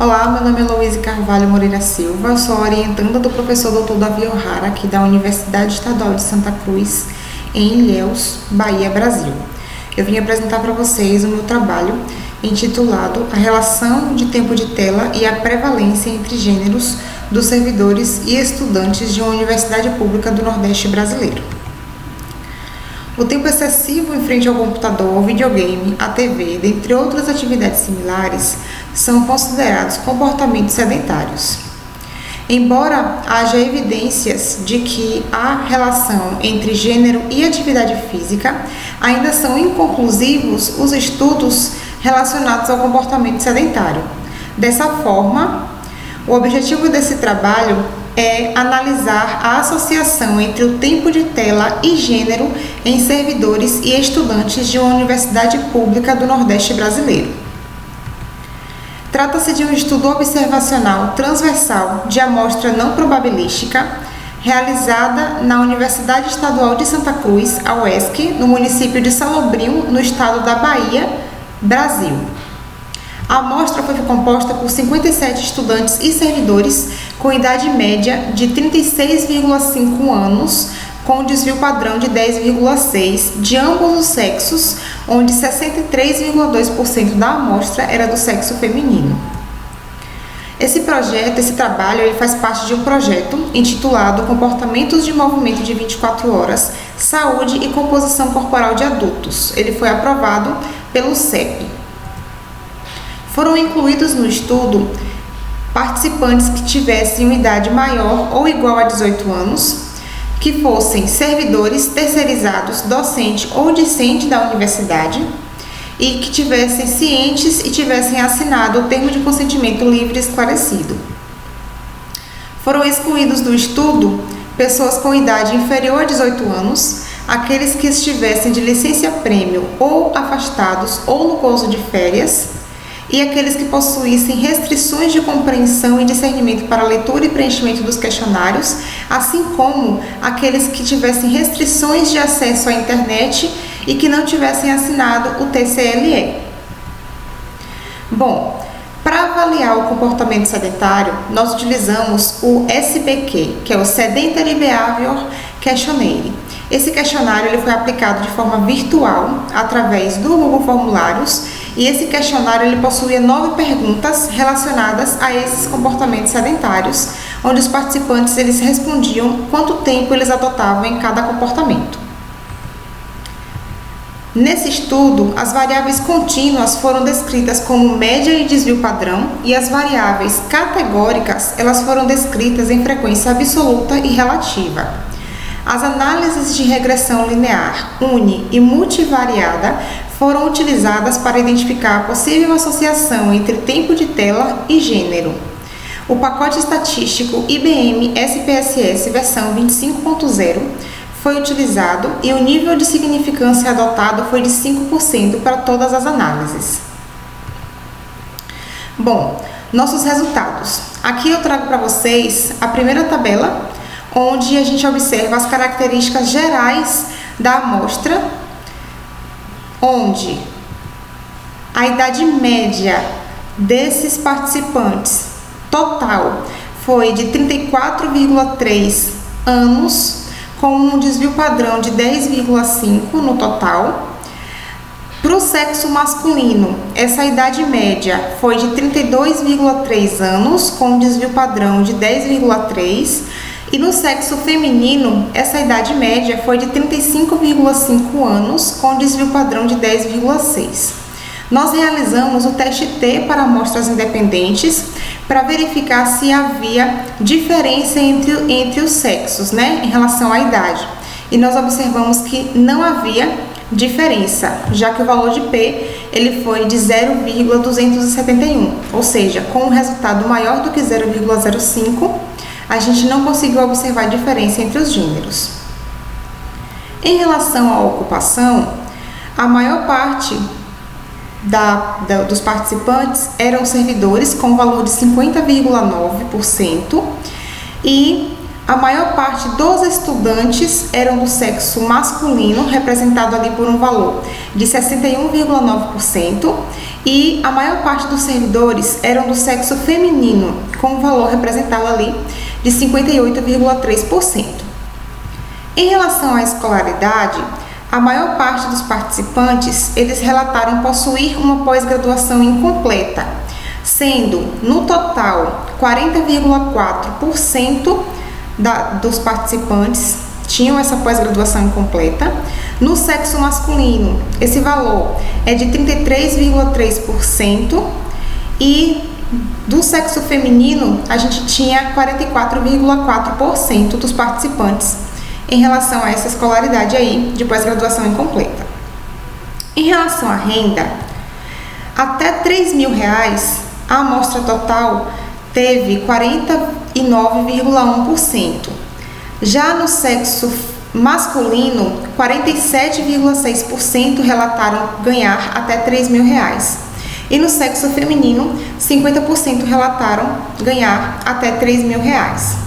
Olá, meu nome é Luísa Carvalho Moreira Silva, eu sou orientanda do professor Dr. Davi O'Hara, aqui da Universidade Estadual de Santa Cruz, em Ilhéus, Bahia, Brasil. Eu vim apresentar para vocês o meu trabalho intitulado A Relação de Tempo de Tela e a Prevalência entre Gêneros dos Servidores e Estudantes de uma Universidade Pública do Nordeste Brasileiro. O tempo excessivo em frente ao computador, ao videogame, à TV, dentre outras atividades similares, são considerados comportamentos sedentários. Embora haja evidências de que há relação entre gênero e atividade física, ainda são inconclusivos os estudos relacionados ao comportamento sedentário. Dessa forma, o objetivo desse trabalho é analisar a associação entre o tempo de tela e gênero em servidores e estudantes de uma universidade pública do Nordeste brasileiro. Trata-se de um estudo observacional transversal de amostra não probabilística, realizada na Universidade Estadual de Santa Cruz, a UESC, no município de Salobrinho, no estado da Bahia, Brasil. A amostra foi composta por 57 estudantes e servidores com idade média de 36,5 anos, com desvio padrão de 10,6 de ambos os sexos, onde 63,2% da amostra era do sexo feminino. Esse trabalho, ele faz parte de um projeto intitulado Comportamentos de Movimento de 24 Horas, Saúde e Composição Corporal de Adultos. Ele foi aprovado pelo CEP. Foram incluídos no estudo participantes que tivessem uma idade maior ou igual a 18 anos, que fossem servidores terceirizados, docente ou discente da universidade e que tivessem cientes e tivessem assinado o termo de consentimento livre e esclarecido. Foram excluídos do estudo pessoas com idade inferior a 18 anos, aqueles que estivessem de licença-prêmio ou afastados ou no gozo de férias, e aqueles que possuíssem restrições de compreensão e discernimento para a leitura e preenchimento dos questionários, assim como aqueles que tivessem restrições de acesso à internet e que não tivessem assinado o TCLE. Bom, para avaliar o comportamento sedentário, nós utilizamos o SBQ, que é o Sedentary Behavior Questionnaire. Esse questionário ele foi aplicado de forma virtual através do Google Formulários, e esse questionário ele possuía 9 perguntas relacionadas a esses comportamentos sedentários, onde os participantes eles respondiam quanto tempo eles adotavam em cada comportamento. Nesse estudo, as variáveis contínuas foram descritas como média e desvio padrão, e as variáveis categóricas elas foram descritas em frequência absoluta e relativa. As análises de regressão linear, uni e multivariada foram utilizadas para identificar a possível associação entre tempo de tela e gênero. O pacote estatístico IBM SPSS versão 25.0 foi utilizado e o nível de significância adotado foi de 5% para todas as análises. Bom, nossos resultados. Aqui eu trago para vocês a primeira tabela, onde a gente observa as características gerais da amostra, onde a idade média desses participantes total foi de 34,3 anos, com um desvio padrão de 10,5 no total. Para o sexo masculino, essa idade média foi de 32,3 anos, com um desvio padrão de 10,3. E no sexo feminino, essa idade média foi de 35,5 anos, com desvio padrão de 10,6. Nós realizamos o teste T para amostras independentes, para verificar se havia diferença entre os sexos, em relação à idade. E nós observamos que não havia diferença, já que o valor de P ele foi de 0,271, ou seja, com um resultado maior do que 0,05, a gente não conseguiu observar diferença entre os gêneros. Em relação à ocupação, a maior parte dos participantes eram servidores com valor de 50,9% e a maior parte dos estudantes eram do sexo masculino, representado ali por um valor de 61,9%, e a maior parte dos servidores eram do sexo feminino, com um valor representado ali de 58,3%. Em relação à escolaridade, a maior parte dos participantes, eles relataram possuir uma pós-graduação incompleta, sendo, no total, 40,4% dos participantes tinham essa pós-graduação incompleta. No sexo masculino, esse valor é de 33,3%, e do sexo feminino, a gente tinha 44,4% dos participantes em relação a essa escolaridade aí de pós-graduação incompleta. Em relação à renda, até R$3.000, a amostra total teve 49,1%. Já no sexo masculino, 47,6% relataram ganhar até R$3.000. E no sexo feminino, 50% relataram ganhar até R$3.000.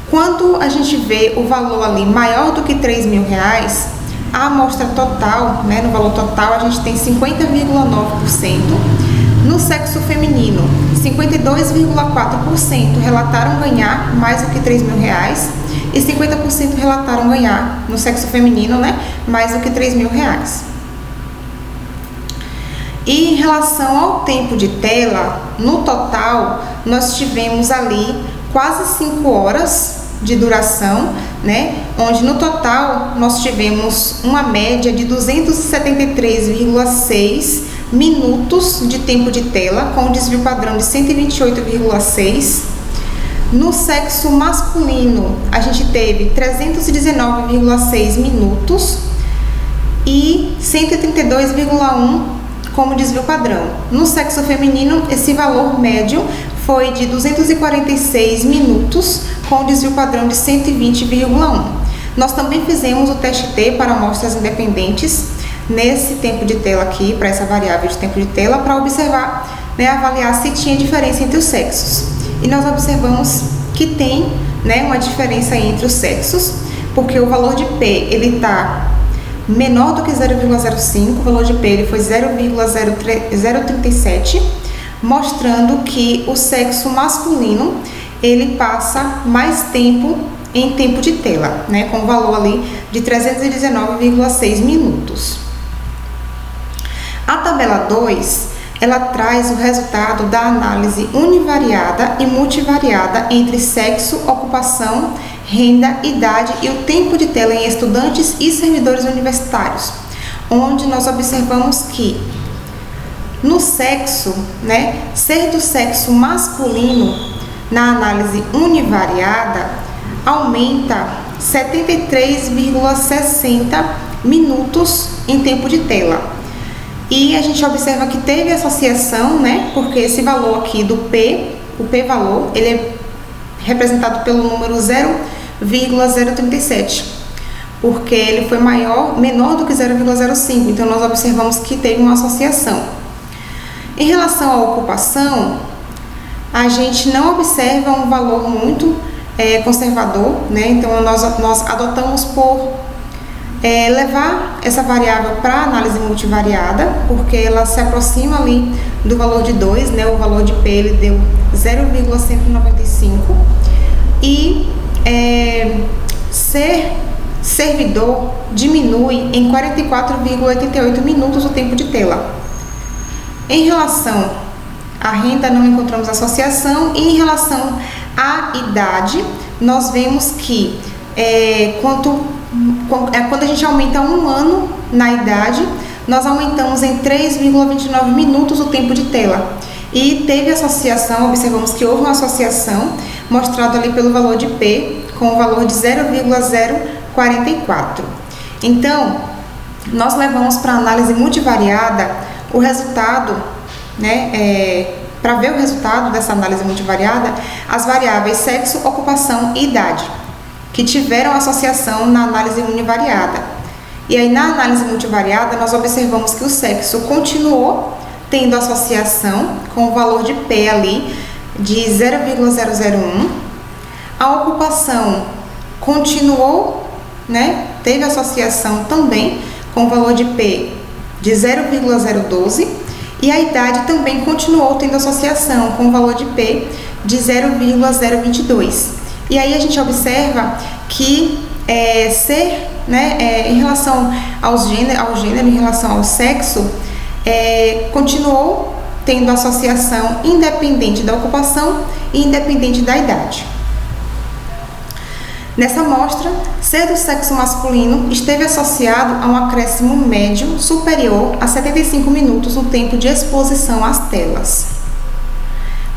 Quando a gente vê o valor ali maior do que R$3.000, a amostra total, né, no valor total, a gente tem 50,9%. No sexo feminino, 52,4% relataram ganhar mais do que R$3.000 e 50% relataram ganhar, no sexo feminino, né, mais do que R$3.000. E em relação ao tempo de tela, no total, nós tivemos ali quase 5 horas de duração, né? Onde no total nós tivemos uma média de 273,6 minutos de tempo de tela, com um desvio padrão de 128,6. No sexo masculino, a gente teve 319,6 minutos e 132,1 como desvio padrão. No sexo feminino, esse valor médio foi de 246 minutos, com desvio padrão de 120,1. Nós também fizemos o teste T para amostras independentes nesse tempo de tela aqui, para essa variável de tempo de tela, para observar, né, avaliar se tinha diferença entre os sexos. E nós observamos que tem, né, uma diferença entre os sexos, porque o valor de P ele está menor do que 0,05, o valor de P ele foi 0,037, mostrando que o sexo masculino ele passa mais tempo em tempo de tela, né, com o valor ali de 319,6 minutos. A tabela 2, ela traz o resultado da análise univariada e multivariada entre sexo, ocupação, renda, idade e o tempo de tela em estudantes e servidores universitários, onde nós observamos que no sexo, né, ser do sexo masculino na análise univariada aumenta 73,60 minutos em tempo de tela. E a gente observa que teve associação, né, porque esse valor aqui do P, o P-valor, ele é representado pelo número 0,037, porque ele foi menor do que 0,05, então nós observamos que teve uma associação. Em relação à ocupação, a gente não observa um valor muito conservador, né? Então nós adotamos por levar essa variável para análise multivariada, porque ela se aproxima ali do valor de 2, né? O valor de P ele deu 0,195 e ser servidor diminui em 44,88 minutos o tempo de tela. Em relação à renda, não encontramos associação, e em relação à idade, nós vemos que quando a gente aumenta 1 ano na idade, nós aumentamos em 3,29 minutos o tempo de tela. E teve associação, observamos que houve uma associação, mostrado ali pelo valor de P, com o valor de 0,044. Então, nós levamos para análise multivariada o resultado, né, para ver o resultado dessa análise multivariada, as variáveis sexo, ocupação e idade, que tiveram associação na análise univariada. E aí, na análise multivariada, nós observamos que o sexo continuou tendo associação com o valor de P ali de 0,001, A ocupação continuou, né? Teve associação também com o valor de P de 0,012 e a idade também continuou tendo associação com o valor de P de 0,022. E aí a gente observa que em relação ao gênero, em relação ao sexo, continuou tendo associação independente da ocupação e independente da idade. Nessa amostra, ser do sexo masculino esteve associado a um acréscimo médio superior a 75 minutos no tempo de exposição às telas.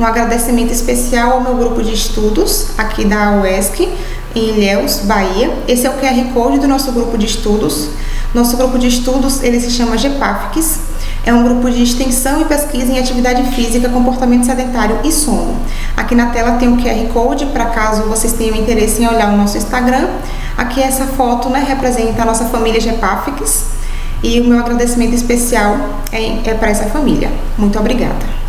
Um agradecimento especial ao meu grupo de estudos aqui da UESC, em Ilhéus, Bahia. Esse é o QR Code do nosso grupo de estudos. Nosso grupo de estudos, ele se chama GEPAFICS. É um grupo de extensão e pesquisa em atividade física, comportamento sedentário e sono. Aqui na tela tem o QR Code, para caso vocês tenham interesse em olhar o nosso Instagram. Aqui essa foto, representa a nossa família GEPAFICS. E o meu agradecimento especial é para essa família. Muito obrigada.